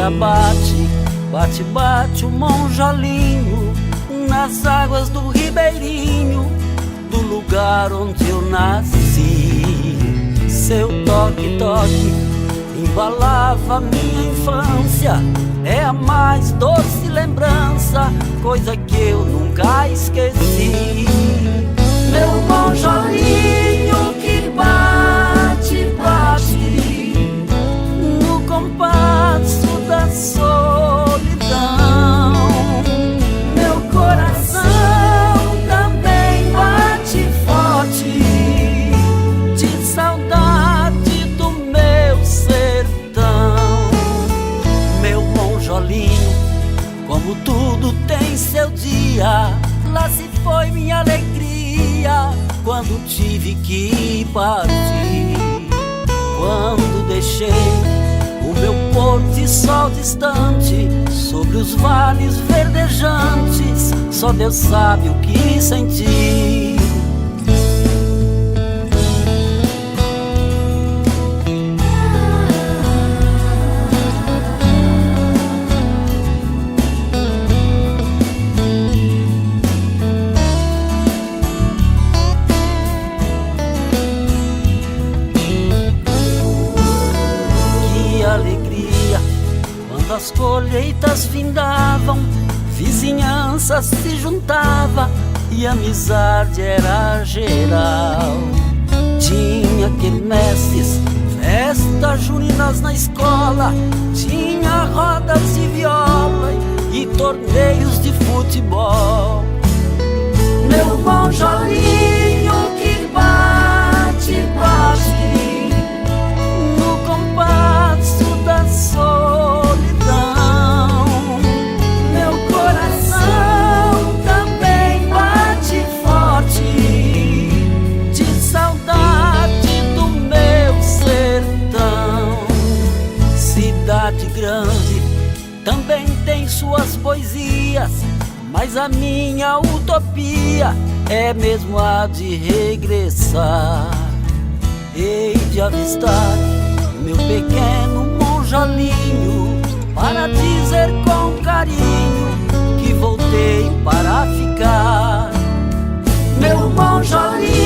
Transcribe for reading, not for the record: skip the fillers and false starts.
Ainda bate, bate, bate o monjolinho nas águas do ribeirinho, do lugar onde eu nasci. Seu toque, toque embalava minha infância, é a mais doce lembrança, coisa que eu nunca esqueci. Meu monjolinho que bate, bate no compasso da solidão. Meu coração também bate forte de saudade do meu sertão. Meu monjolinho, como tudo tem seu dia, lá se foi minha alegria quando tive que partir. Quando deixei o meu pôr de sol distante sobre os vales verdejantes, só Deus sabe o que senti. As colheitas findavam, vizinhança se juntava e amizade era geral. Tinha quermesses, festas juninas na escola, tinha rodas de viola e torneios de futebol. Meu monjolinho que bate, bate no compasso da solidão. Cidade grande também tem suas poesias, mas a minha utopia é mesmo a de regressar. Hei de avistar meu pequeno monjolinho para dizer com carinho que voltei para ficar. Meu monjolinho